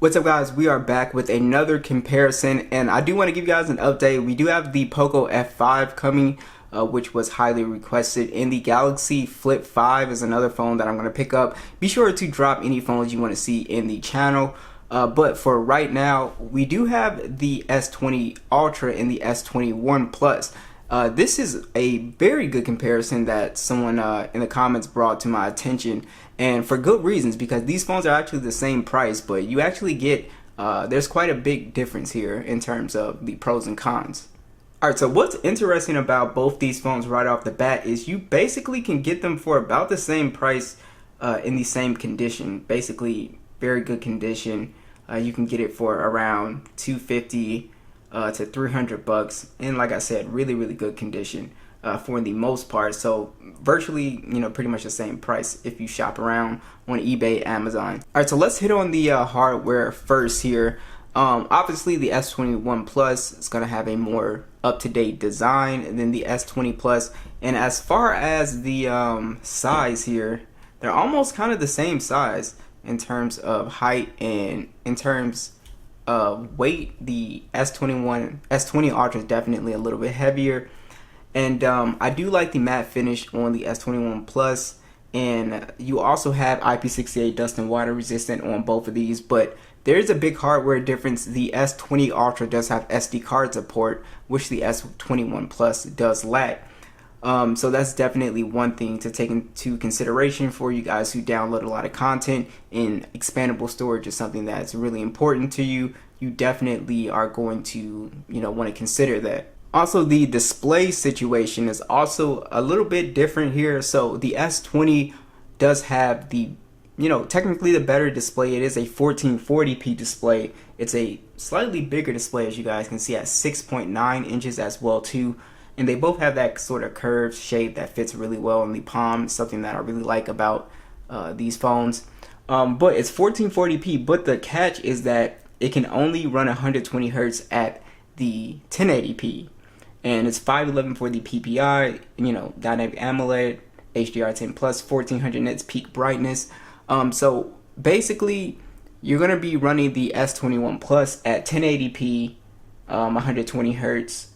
What's up guys, we are back with another comparison, and I do want to give you guys an update. We do have the Poco F5 coming, which was highly requested, and the Galaxy Flip 5 is another phone that I'm going to pick up. Be sure to drop any phones you want to see in the channel, but for right now, we do have the S20 Ultra and the S21 Plus. This is a very good comparison that someone in the comments brought to my attention, and for good reasons, because these phones are actually the same price, but you actually get there's quite a big difference here in terms of the pros and cons. Alright, so what's interesting about both these phones right off the bat is you basically can get them for about the same price in the same condition. Basically very good condition. You can get it for around $250 to $300, and like I said, really good condition for the most part. So virtually, pretty much the same price if you shop around on eBay, Amazon. All right, so let's hit on the hardware first here. Obviously the S21 Plus is going to have a more up-to-date design than the S20 Plus, and as far as the size here, they're almost kind of the same size in terms of height, and in terms weight, the S20 Ultra is definitely a little bit heavier, and I do like the matte finish on the S21 Plus, and you also have IP68 dust and water resistant on both of these, but there is a big hardware difference. The S20 Ultra does have SD card support, which the S21 Plus does lack. So that's definitely one thing to take into consideration for you guys who download a lot of content, and expandable storage is something that's really important to you. You definitely are going to, want to consider that. Also, the display situation is also a little bit different here. So the S20 does have the, technically the better display. It is a 1440p display. It's a slightly bigger display, as you guys can see, at 6.9 inches as well too. And they both have that sort of curved shape that fits really well in the palm, something that I really like about these phones. But it's 1440p, but the catch is that it can only run 120 Hertz at the 1080p. And it's 511 for the PPI, Dynamic AMOLED, HDR10 Plus, 1400 nits peak brightness. So basically, you're going to be running the S21 Plus at 1080p, 120 Hertz,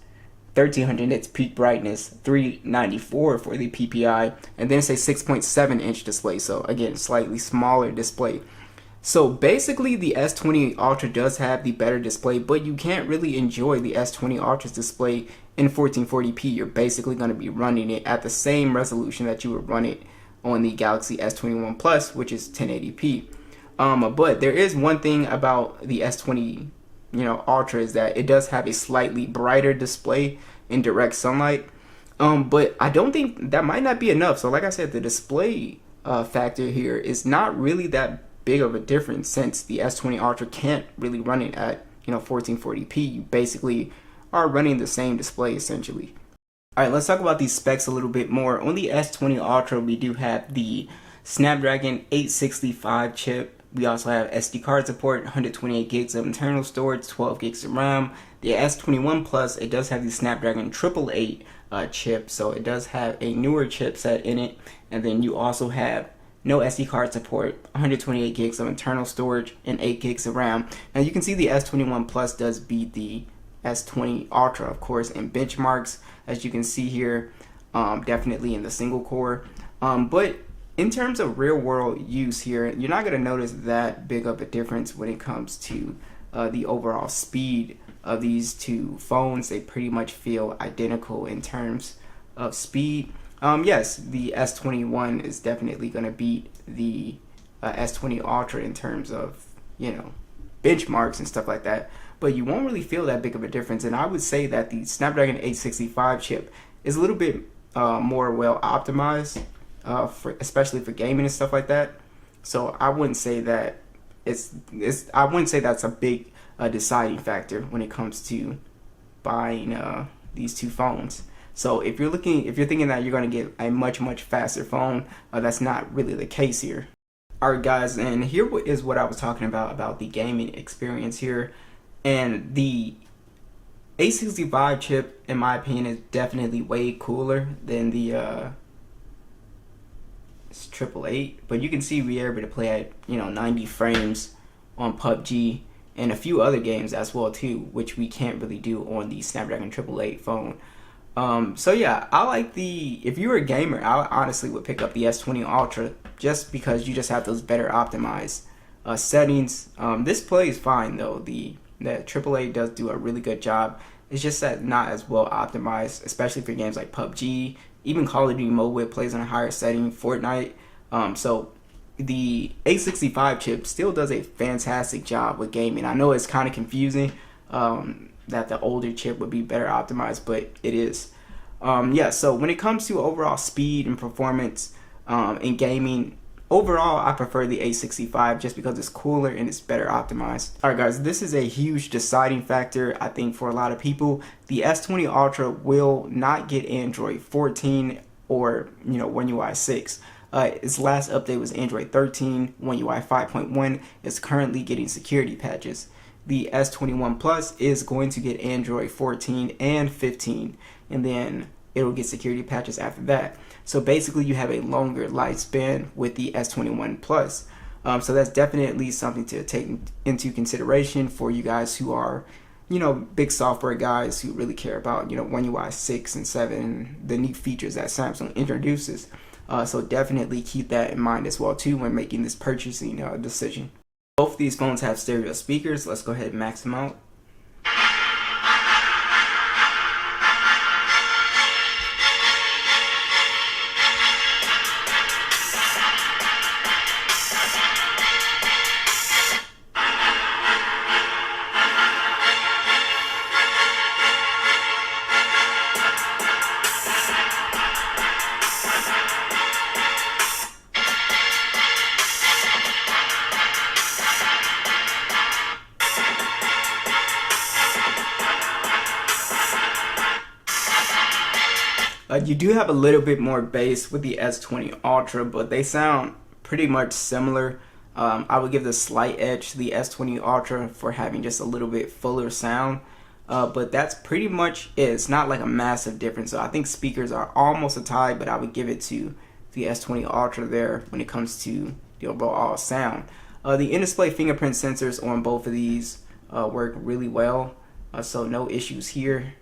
1300 nits peak brightness, 394 for the PPI, and then it's a 6.7 inch display. So again, slightly smaller display. So basically the S20 Ultra does have the better display, but you can't really enjoy the S20 Ultra's display in 1440p. You're basically going to be running it at the same resolution that you would run it on the Galaxy S21 Plus, which is 1080p. But there is one thing about the S20 Ultra, is that it does have a slightly brighter display in direct sunlight, but I don't think that might not be enough. So like I said, the display factor here is not really that big of a difference, since the S20 Ultra can't really run it at 1440p. You basically are running the same display essentially. Alright, let's talk about these specs a little bit more. On the S20 Ultra, we do have the Snapdragon 865 chip. We also have SD card support, 128 gigs of internal storage, 12 gigs of RAM. The S21 Plus, it does have the Snapdragon 888 chip, so it does have a newer chipset in it. And then you also have no SD card support, 128 gigs of internal storage, and 8 gigs of RAM. Now you can see the S21 Plus does beat the S20 Ultra, of course, in benchmarks, as you can see here, definitely in the single core. But in terms of real world use here, you're not going to notice that big of a difference when it comes to the overall speed of these two phones. They pretty much feel identical in terms of speed. Yes, the S21 is definitely going to beat the S20 Ultra in terms of, benchmarks and stuff like that, but you won't really feel that big of a difference. And I would say that the Snapdragon 865 chip is a little bit more well optimized, especially for gaming and stuff like that. So I wouldn't say that I wouldn't say that's a big deciding factor when it comes to buying these two phones. So if you're thinking that you're going to get a much faster phone, that's not really the case here. Alright guys, and here is what I was talking about the gaming experience here. And the 865 chip, in my opinion, is definitely way cooler than the 888. But you can see we're able to play at 90 frames on PUBG and a few other games as well too, which we can't really do on the Snapdragon 888 phone. So yeah, I like if you were a gamer, I honestly would pick up the S20 Ultra just because you just have those better optimized settings. This plays fine though. The AAA does do a really good job. It's just that not as well optimized, especially for games like PUBG, even Call of Duty Mobile. It plays on a higher setting, Fortnite. So the A65 chip still does a fantastic job with gaming. I know it's kind of confusing that the older chip would be better optimized, but it is. Yeah, so when it comes to overall speed and performance in gaming, overall I prefer the A65 just because it's cooler and it's better optimized. Alright guys, this is a huge deciding factor I think for a lot of people. The S20 Ultra will not get Android 14 or One UI 6. Its last update was Android 13. One UI 5.1 is currently getting security patches. The S21 Plus is going to get Android 14 and 15, and then it'll get security patches after that. So basically you have a longer lifespan with the S21 Plus. So that's definitely something to take into consideration for you guys who are, big software guys who really care about, One UI 6 and 7, the new features that Samsung introduces. So definitely keep that in mind as well too when making this purchasing decision. Both of these phones have stereo speakers. Let's go ahead and max them out. You do have a little bit more bass with the S20 Ultra, but they sound pretty much similar. I would give the slight edge to the S20 Ultra for having just a little bit fuller sound, but that's pretty much it. It's not like a massive difference. So I think speakers are almost a tie, but I would give it to the S20 Ultra there when it comes to the overall sound. The in-display fingerprint sensors on both of these work really well, so no issues here.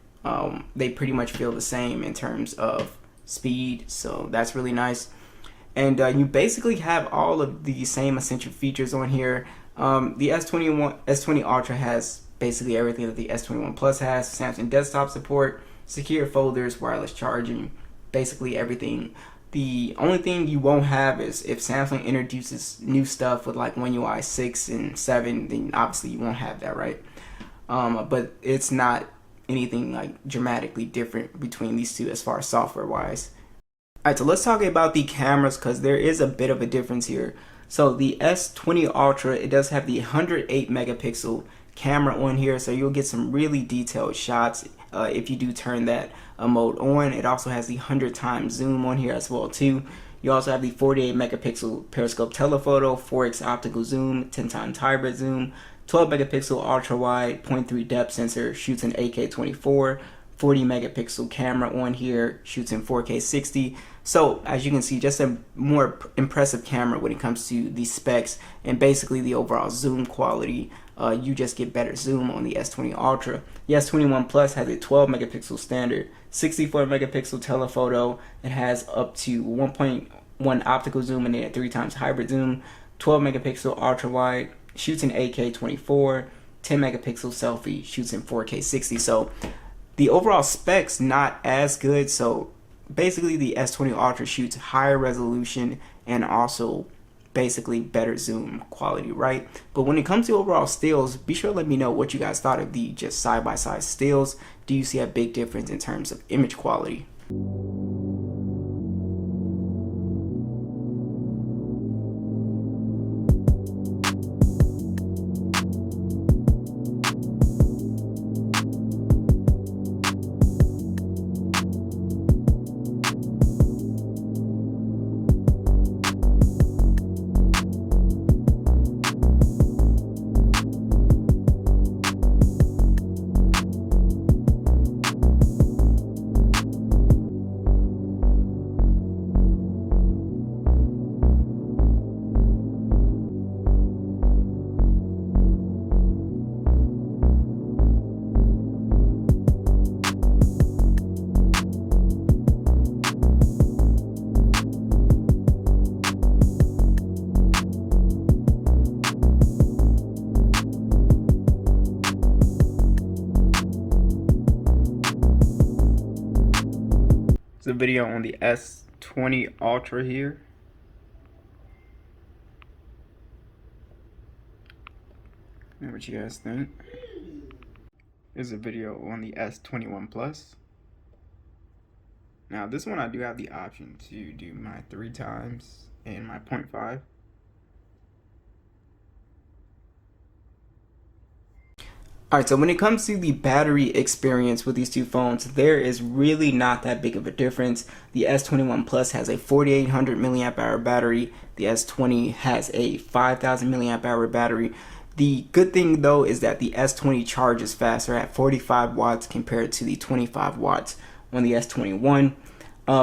They pretty much feel the same in terms of speed, so that's really nice. And you basically have all of the same essential features on here. The S20 Ultra has basically everything that the S21 Plus has: Samsung desktop support, secure folders, wireless charging, basically everything. The only thing you won't have is if Samsung introduces new stuff with like One UI 6 and 7, then obviously you won't have that, right? But it's not anything like dramatically different between these two as far as software wise. Alright, so let's talk about the cameras because there is a bit of a difference here. So the S20 Ultra, it does have the 108 megapixel camera on here, so you'll get some really detailed shots if you do turn that mode on. It also has the 100 times zoom on here as well too. You also have the 48 megapixel periscope telephoto, 4x optical zoom, 10 times hybrid zoom, 12 megapixel ultra wide, 0.3 depth sensor, shoots in 8K24, 40 megapixel camera on here, shoots in 4K 60. So as you can see, just a more impressive camera when it comes to the specs and basically the overall zoom quality. You just get better zoom on the S20 Ultra. The S21 Plus has a 12 megapixel standard, 64 megapixel telephoto. It has up to 1.1 optical zoom and then a 3 times hybrid zoom, 12 megapixel ultra wide, shoots in 8K 24, 10 megapixel selfie, shoots in 4K 60. So the overall specs not as good. So basically the S20 Ultra shoots higher resolution and also basically better zoom quality, right? But when it comes to overall stills, be sure to let me know what you guys thought of the just side-by-side stills. Do you see a big difference in terms of image quality? It's a video on the S20 Ultra here. And what you guys think? Here's a video on the S21 Plus. Now this one I do have the option to do my 3x and my 0.5. Alright, so when it comes to the battery experience with these two phones, there is really not that big of a difference. The S21 Plus has a 4800 milliamp hour battery. The S20 has a 5000 milliamp hour battery. The good thing though is that the S20 charges faster at 45 watts compared to the 25 watts on the S21.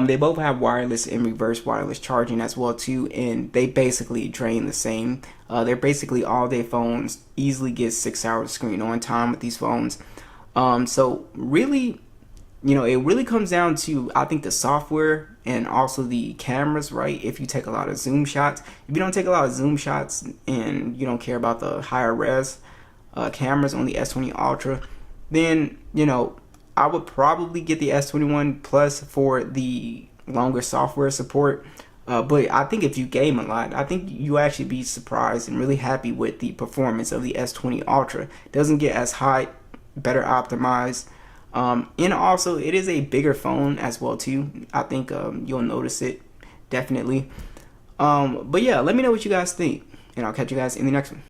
They both have wireless and reverse wireless charging as well too, and they basically drain the same. They're basically all-day phones. Easily get 6 hours screen on time with these phones. So really, it really comes down to, I think, the software and also the cameras, right? If you take a lot of zoom shots. If you don't take a lot of zoom shots and you don't care about the higher res cameras on the S20 Ultra, then I would probably get the S21 Plus for the longer software support. But I think if you game a lot, I think you actually be surprised and really happy with the performance of the S20 Ultra. It doesn't get as high, better optimized. And also it is a bigger phone as well too. I think you'll notice it definitely. But yeah, let me know what you guys think, and I'll catch you guys in the next one.